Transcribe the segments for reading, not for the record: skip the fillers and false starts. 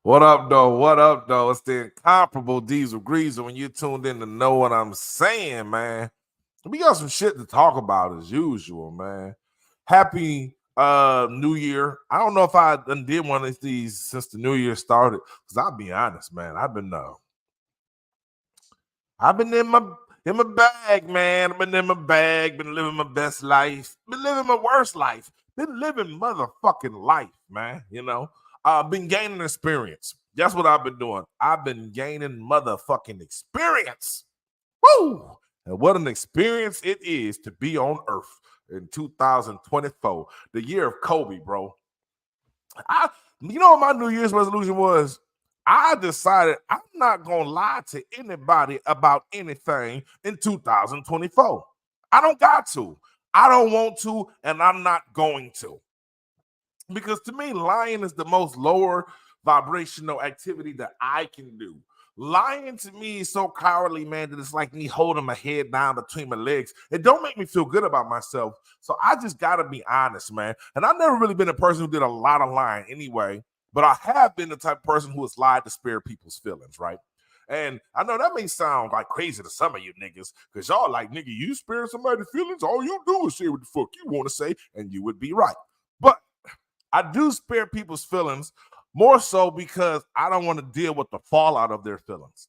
What up, though? What up, though? It's the incomparable Diesel Greaser when you tuned in to know what I'm saying, man. We got some shit to talk about as usual, man. Happy New Year. I don't know if I done did one of these since the New Year started. Because I'll be honest, man. I've been in my bag, man. I've been in my bag, been living my best life, been living my worst life, been living motherfucking life, man. Been gaining experience. That's what I've been doing. I've been gaining motherfucking experience. Woo! And what an experience it is to be on Earth in 2024, the year of Kobe, bro. You know what my New Year's resolution was? I decided I'm not gonna lie to anybody about anything in 2024. I don't got to. I don't want to, and I'm not going to. Because to me, lying is the most lower vibrational activity that I can do. Lying to me is so cowardly, man, that it's like me holding my head down between my legs. It don't make me feel good about myself. So I just gotta be honest, man. And I've never really been a person who did a lot of lying anyway, but I have been the type of person who has lied to spare people's feelings, right? And I know that may sound like crazy to some of you niggas, because y'all like, nigga, you spare somebody's feelings, all you do is say what the fuck you want to say, and you would be right. But I do spare people's feelings more so because I don't want to deal with the fallout of their feelings.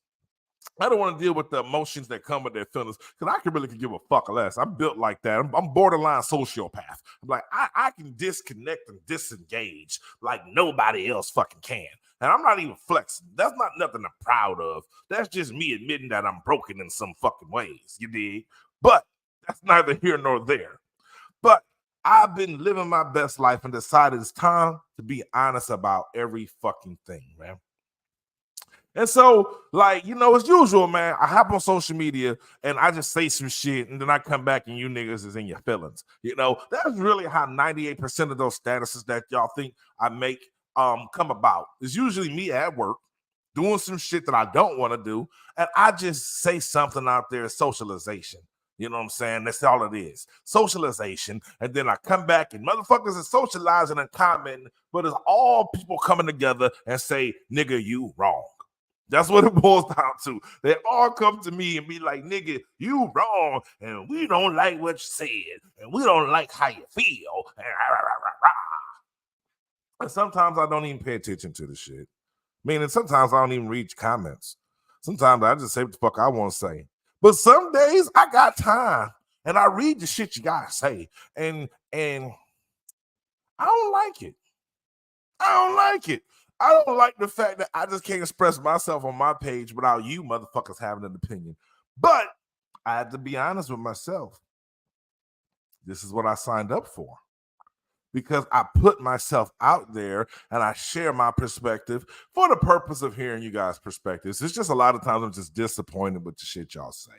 I don't want to deal with the emotions that come with their feelings because I could give a fuck less. I'm built like that. I'm borderline sociopath. I'm like, I can disconnect and disengage like nobody else fucking can. And I'm not even flexing. That's not nothing I'm proud of. That's just me admitting that I'm broken in some fucking ways. You dig? But that's neither here nor there. But I've been living my best life and decided it's time to be honest about every fucking thing, man. And so, as usual, man, I hop on social media and I just say some shit and then I come back and you niggas is in your feelings. That's really how 98% of those statuses that y'all think I make come about. It's usually me at work doing some shit that I don't want to do, and I just say something out there, socialization. You know what I'm saying? That's all it is. Socialization. And then I come back and motherfuckers are socializing and commenting, but it's all people coming together and say, nigga, you wrong. That's what it boils down to. They all come to me and be like, nigga, you wrong. And we don't like what you said. And we don't like how you feel. And sometimes I don't even pay attention to the shit. Meaning sometimes I don't even read comments. Sometimes I just say what the fuck I want to say. But some days I got time and I read the shit you gotta say. And I don't like it. I don't like the fact that I just can't express myself on my page without you motherfuckers having an opinion. But I have to be honest with myself. This is what I signed up for. Because I put myself out there and I share my perspective for the purpose of hearing you guys' perspectives. It's just a lot of times I'm just disappointed with the shit y'all say.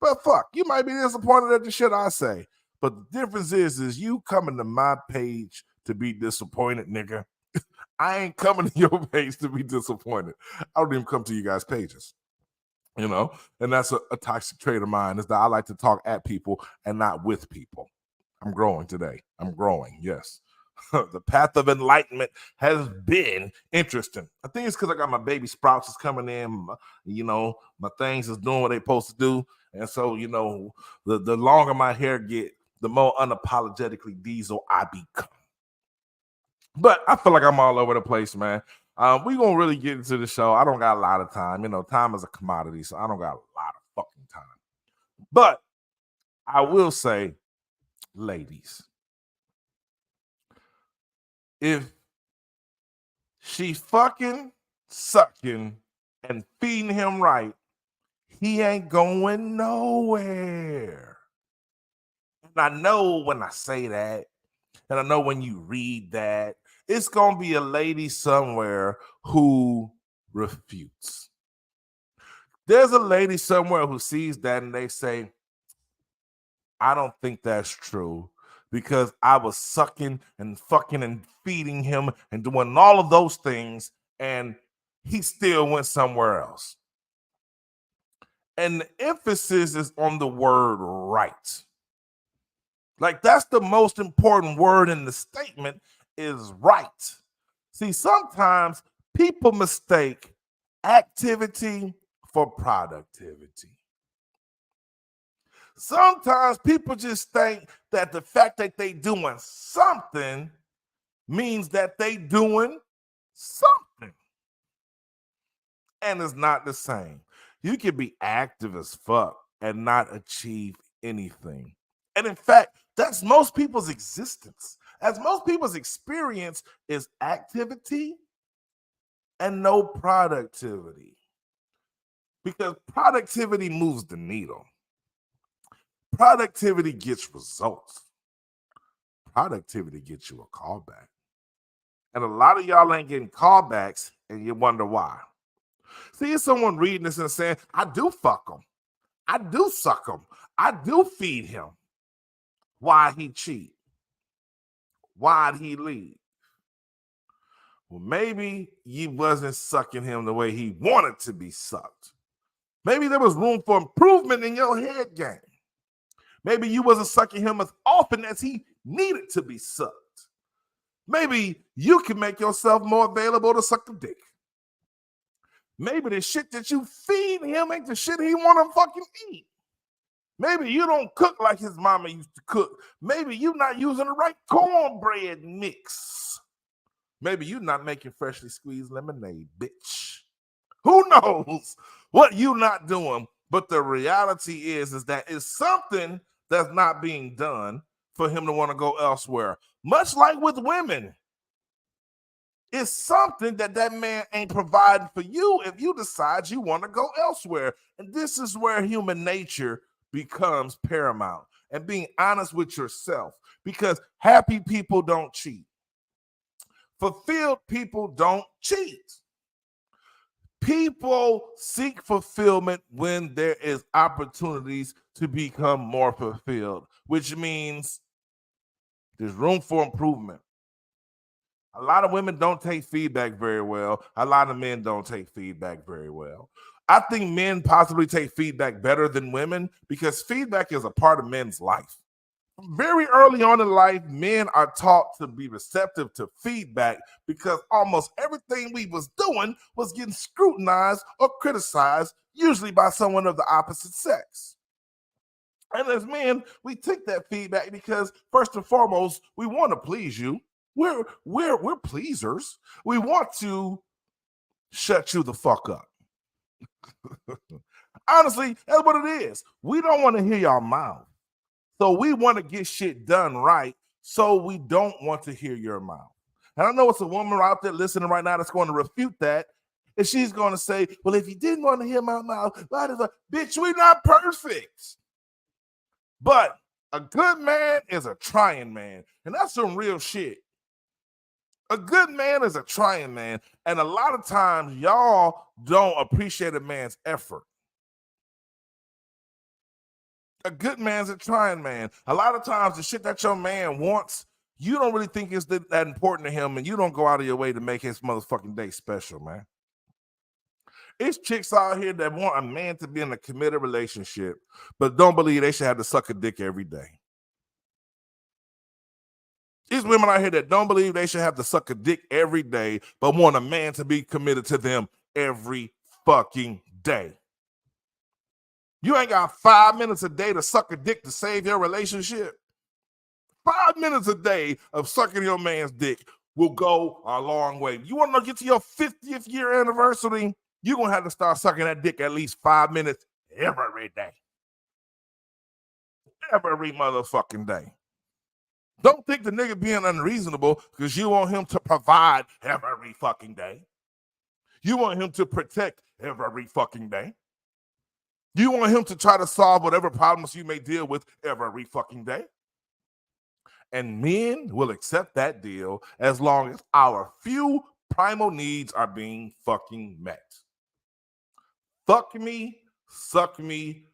But fuck, you might be disappointed at the shit I say. But the difference is you coming to my page to be disappointed, nigga. I ain't coming to your page to be disappointed. I don't even come to you guys' pages. And that's a toxic trait of mine, is that I like to talk at people and not with people. I'm growing today. I'm growing, yes. The path of enlightenment has been interesting. I think it's because I got my baby sprouts is coming in. My things is doing what they supposed to do. And so, the longer my hair get, the more unapologetically diesel I become. But I feel like I'm all over the place, man. We're going to really get into the show. I don't got a lot of time. Time is a commodity, so I don't got a lot of fucking time. But I will say, ladies, if she fucking sucking and feeding him right, he ain't going nowhere. And I know when I say that, and I know when you read that, it's going to be a lady somewhere who refutes. There's a lady somewhere who sees that and they say, I don't think that's true, because I was sucking and fucking and feeding him and doing all of those things, and he still went somewhere else. And the emphasis is on the word right. Like, that's the most important word in the statement, is right. See, sometimes People mistake activity for productivity. Sometimes people just think that the fact that they doing something means that they doing something. And it's not the same. You can be active as fuck and not achieve anything. And in fact, that's most people's existence. As most people's experience is activity and no productivity. Because productivity moves the needle. Productivity gets results. Productivity gets you a callback. And a lot of y'all ain't getting callbacks, and you wonder why. See, someone reading this and saying, I do fuck him. I do suck him. I do feed him. Why'd he cheat? Why'd he leave? Well, maybe you wasn't sucking him the way he wanted to be sucked. Maybe there was room for improvement in your head game. Maybe you wasn't sucking him as often as he needed to be sucked. Maybe you can make yourself more available to suck the dick. Maybe the shit that you feed him ain't the shit he want to fucking eat. Maybe you don't cook like his mama used to cook. Maybe you're not using the right cornbread mix. Maybe you're not making freshly squeezed lemonade, bitch. Who knows what you not doing? But the reality is that it's something that's not being done for him to want to go elsewhere. Much like with women. It's something that man ain't providing for you if you decide you want to go elsewhere. And this is where human nature becomes paramount. And being honest with yourself. Because happy people don't cheat. Fulfilled people don't cheat. People seek fulfillment when there is opportunities to become more fulfilled, which means there's room for improvement. A lot of women don't take feedback very well. A lot of men don't take feedback very well. I think men possibly take feedback better than women because feedback is a part of men's life. Very early on in life, men are taught to be receptive to feedback because almost everything we was doing was getting scrutinized or criticized, usually by someone of the opposite sex. And as men, we take that feedback because first and foremost, we want to please you. We're pleasers. We want to shut you the fuck up. Honestly, that's what it is. We don't want to hear your mouth. So we want to get shit done right. So we don't want to hear your mouth. And I know it's a woman out there listening right now that's going to refute that. And she's going to say, well, if you didn't want to hear my mouth, why does bitch, we're not perfect. But a good man is a trying man. And that's some real shit. A good man is a trying man. And a lot of times y'all don't appreciate a man's effort. A good man's a trying man. A lot of times the shit that your man wants, you don't really think is that important to him, and you don't go out of your way to make his motherfucking day special, man. It's chicks out here that want a man to be in a committed relationship, but don't believe they should have to suck a dick every day. These women out here that don't believe they should have to suck a dick every day, but want a man to be committed to them every fucking day. You ain't got 5 minutes a day to suck a dick to save your relationship. 5 minutes a day of sucking your man's dick will go a long way. You want to get to your 50th year anniversary? You're going to have to start sucking that dick at least 5 minutes every day. Every motherfucking day. Don't think the nigga being unreasonable because you want him to provide every fucking day. You want him to protect every fucking day. You want him to try to solve whatever problems you may deal with every fucking day. And men will accept that deal as long as our few primal needs are being fucking met. Fuck me, suck me,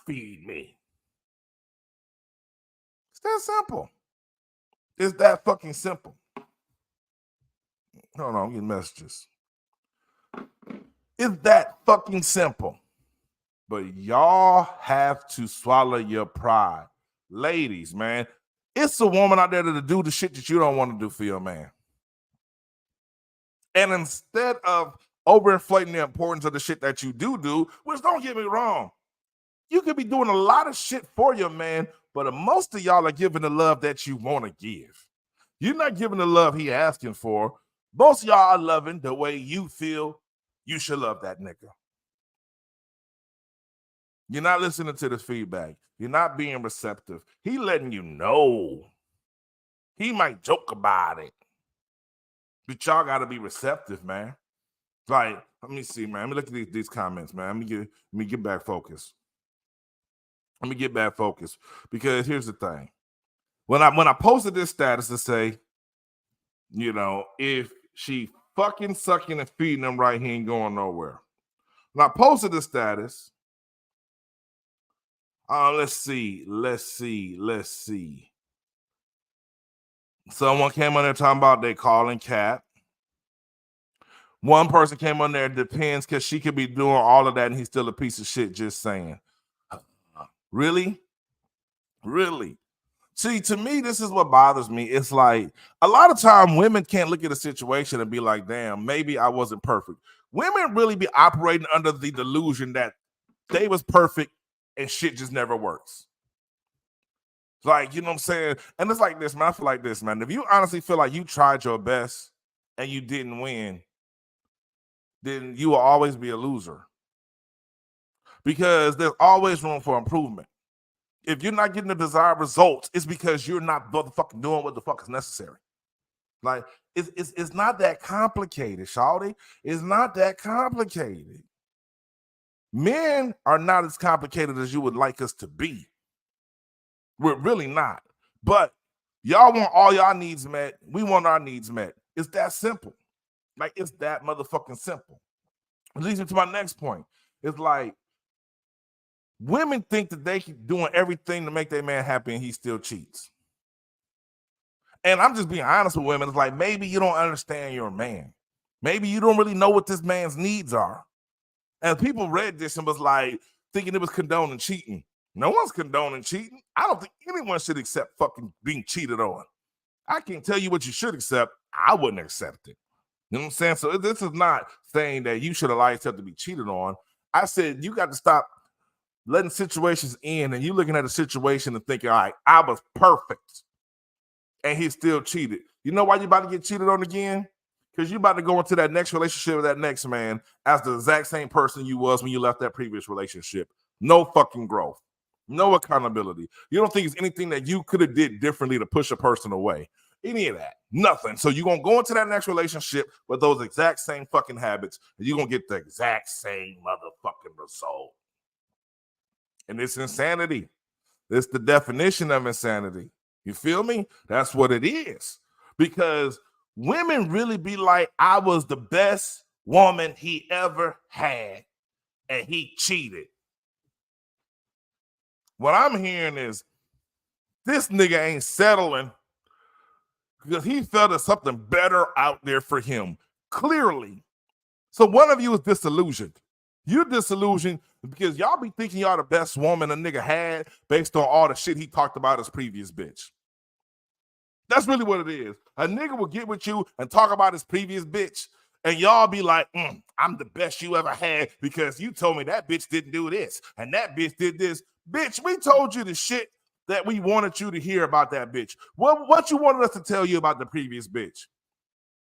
feed me. It's that simple. It's that fucking simple. Hold on, I'm getting messages. It's that fucking simple. But y'all have to swallow your pride. Ladies, man, it's a woman out there to do the shit that you don't want to do for your man. And instead of overinflating the importance of the shit that you do, which don't get me wrong, you could be doing a lot of shit for your man, but most of y'all are giving the love that you want to give. You're not giving the love he asking for. Most of y'all are loving the way you feel you should love that nigga. You're not listening to this feedback. You're not being receptive. He letting you know. He might joke about it. But y'all got to be receptive, man. Like, let me see, man. Let me look at these comments, man. Let me get back focused. Let me get back focused. Because here's the thing. When I posted this status to say, you know, if she fucking sucking and feeding him right, he ain't going nowhere. When I posted the status, let's see. Someone came on there talking about they calling Cat. One person came on there, depends, because she could be doing all of that and he's still a piece of shit, just saying. Really? See, to me, this is what bothers me. It's like a lot of time women can't look at a situation and be like, damn, maybe I wasn't perfect. Women really be operating under the delusion that they was perfect and shit just never works. Like, you know what I'm saying? And it's like this, man. I feel like this, man. If you honestly feel like you tried your best and you didn't win, then you will always be a loser. Because there's always room for improvement. If you're not getting the desired results, it's because you're not motherfucking doing what the fuck is necessary. Like, it's not that complicated, shawty. It's not that complicated. Men are not as complicated as you would like us to be. We're really not. But y'all want all y'all needs met. We want our needs met. It's that simple. Like, it's that motherfucking simple. It leads me to my next point. It's like, women think that they keep doing everything to make their man happy and he still cheats. And I'm just being honest with women. It's like, maybe you don't understand your man. Maybe you don't really know what this man's needs are. And people read this and was like, thinking it was condoning cheating. No one's condoning cheating. I don't think anyone should accept fucking being cheated on. I can't tell you what you should accept. I wouldn't accept it. You know what I'm saying? So this is not saying that you should allow yourself to be cheated on. I said you got to stop letting situations in and you looking at a situation and thinking, all right, I was perfect and he still cheated. You know why you about to get cheated on again? Because you about to go into that next relationship with that next man as the exact same person you was when you left that previous relationship. No fucking growth. No accountability. You don't think it's anything that you could have did differently to push a person away. Any of that. Nothing. So you're going to go into that next relationship with those exact same fucking habits and you're going to get the exact same motherfucking result. And it's insanity. It's the definition of insanity. You feel me? That's what it is. Because women really be like, I was the best woman he ever had, and he cheated. What I'm hearing is this nigga ain't settling because he felt there's something better out there for him. Clearly. So one of you is disillusioned. You're disillusioned because y'all be thinking y'all the best woman a nigga had based on all the shit he talked about his previous bitch. That's really what it is. A nigga will get with you and talk about his previous bitch, and y'all be like, I'm the best you ever had because you told me that bitch didn't do this, and that bitch did this. Bitch, we told you the shit that we wanted you to hear about that bitch. What you wanted us to tell you about the previous bitch?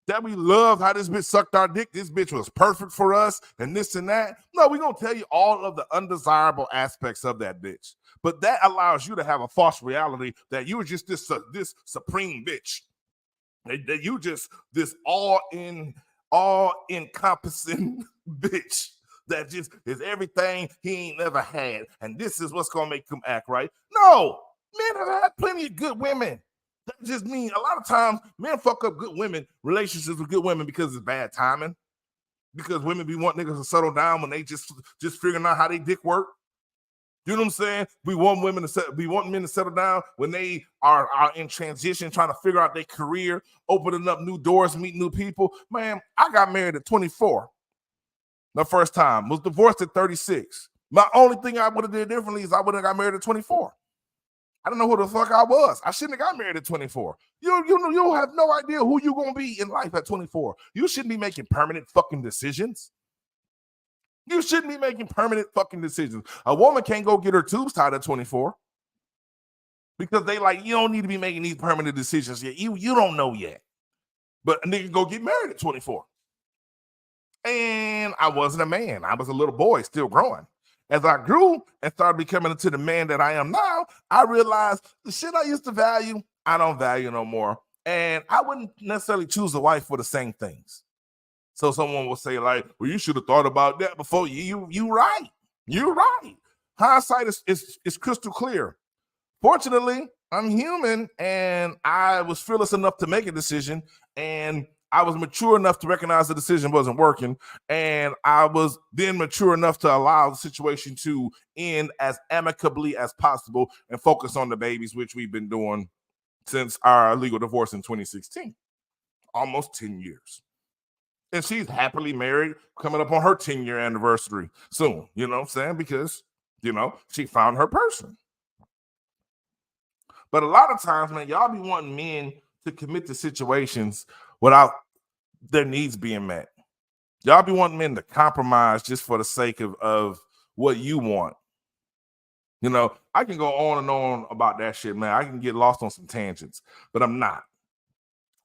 That we loved how this bitch sucked our dick. This bitch was perfect for us and this and that. No, we're going to tell you all of the undesirable aspects of that bitch. But that allows you to have a false reality that you were just this supreme bitch. That you just this all-encompassing bitch that just is everything he ain't never had. And this is what's going to make him act right. No, men have had plenty of good women. That just means a lot of times men fuck up good women, relationships with good women because it's bad timing. Because women be want niggas to settle down when they just figuring out how they dick work. You know what I'm saying? We want men to settle down when they are in transition, trying to figure out their career, opening up new doors, meeting new people. Man, I got married at 24. My first time. Was divorced at 36. My only thing I would have did differently is I would have got married at 24. I don't know who the fuck I was. I shouldn't have got married at 24. You have no idea who you're going to be in life at 24. You shouldn't be making permanent fucking decisions. You shouldn't be making permanent fucking decisions. A woman can't go get her tubes tied at 24 because they like, you don't need to be making these permanent decisions yet. You don't know yet. But a nigga go get married at 24. And I wasn't a man. I was a little boy still growing. As I grew and started becoming into the man that I am now, I realized the shit I used to value, I don't value no more. And I wouldn't necessarily choose a wife for the same things. So someone will say, like, well, you should have thought about that before. You right. You're right. Hindsight is crystal clear. Fortunately, I'm human and I was fearless enough to make a decision, and I was mature enough to recognize the decision wasn't working, and I was then mature enough to allow the situation to end as amicably as possible and focus on the babies, which we've been doing since our legal divorce in 2016, almost 10 years. And she's happily married, coming up on her 10-year anniversary soon, you know what I'm saying? Because, she found her person. But a lot of times, man, y'all be wanting men to commit to situations without their needs being met. Y'all be wanting men to compromise just for the sake of what you want. I can go on and on about that shit, man. I can get lost on some tangents, but I'm not.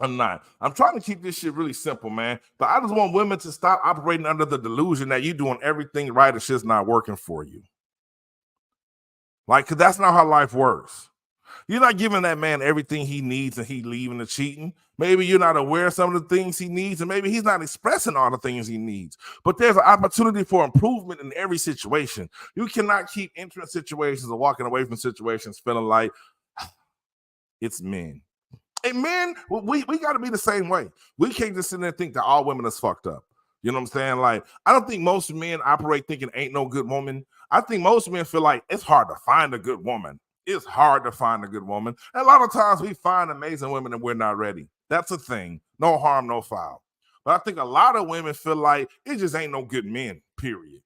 I'm trying to keep this shit really simple, man. But I just want women to stop operating under the delusion that you're doing everything right and shit's not working for you. Like, because that's not how life works. You're not giving that man everything he needs and he leaving the cheating. Maybe you're not aware of some of the things he needs, and maybe he's not expressing all the things he needs. But there's an opportunity for improvement in every situation. You cannot keep entering situations or walking away from situations feeling like it's men. And men, we got to be the same way. We can't just sit there and think that all women is fucked up. You know what I'm saying? Like, I don't think most men operate thinking ain't no good woman. I think most men feel like it's hard to find a good woman. It's hard to find a good woman. And a lot of times we find amazing women and we're not ready. That's a thing. No harm, no foul. But I think a lot of women feel like it just ain't no good men, period.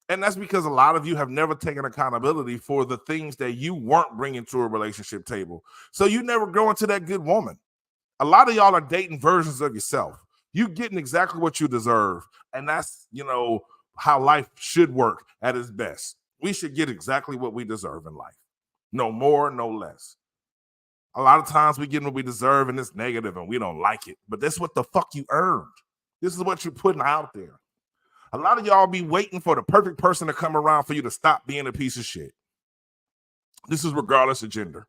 And that's because a lot of you have never taken accountability for the things that you weren't bringing to a relationship table. So you never grow into that good woman. A lot of y'all are dating versions of yourself. You getting exactly what you deserve. And that's, how life should work at its best. We should get exactly what we deserve in life. No more, no less. A lot of times we get what we deserve and it's negative and we don't like it. But that's what the fuck you earned. This is what you're putting out there. A lot of y'all be waiting for the perfect person to come around for you to stop being a piece of shit. This is regardless of gender.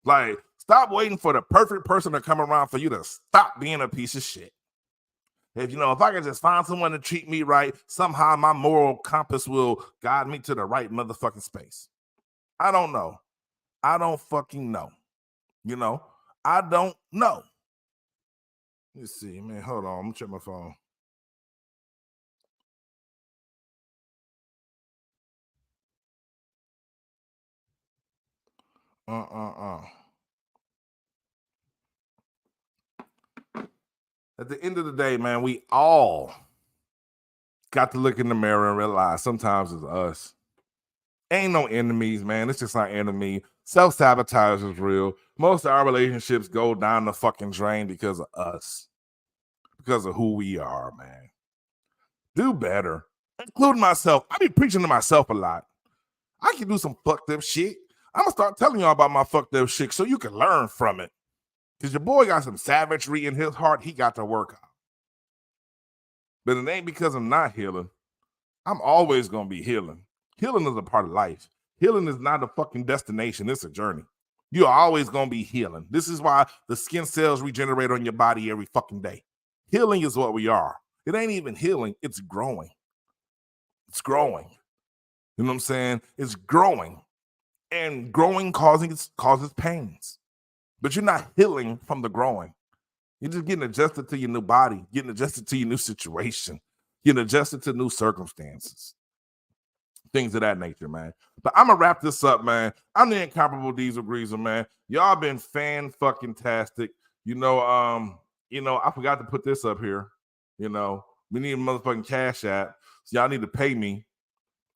Like, stop waiting for the perfect person to come around for you to stop being a piece of shit. If I can just find someone to treat me right, somehow my moral compass will guide me to the right motherfucking space. I don't know. I don't fucking know. I don't know. Let's see, man. Hold on. I'm gonna check my phone. At the end of the day, man, we all got to look in the mirror and realize sometimes it's us. Ain't no enemies, man. It's just our enemy. Self-sabotage is real. Most of our relationships go down the fucking drain because of us. Because of who we are, man. Do better. Including myself. I be preaching to myself a lot. I can do some fucked up shit. I'm going to start telling y'all about my fucked up shit so you can learn from it. Because your boy got some savagery in his heart he got to work out. But it ain't because I'm not healing. I'm always going to be healing. Healing is a part of life. Healing is not a fucking destination. It's a journey. You're always going to be healing. This is why the skin cells regenerate on your body every fucking day. Healing is what we are. It ain't even healing. It's growing. It's growing. You know what I'm saying? It's growing. And growing causes pains. But you're not healing from the growing. You're just getting adjusted to your new body, getting adjusted to your new situation, getting adjusted to new circumstances. Things of that nature, man. But I'm going to wrap this up, man. I'm the incomparable Diesel Greaser, man. Y'all been fan-fucking-tastic. I forgot to put this up here. We need a motherfucking cash app. So y'all need to pay me.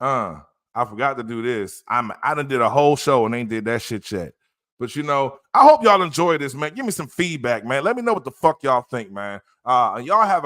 I I forgot to do this. I done did a whole show and ain't did that shit yet. But you know, I hope y'all enjoy this, man. Give me some feedback, man. Let me know what the fuck y'all think, man. Y'all have a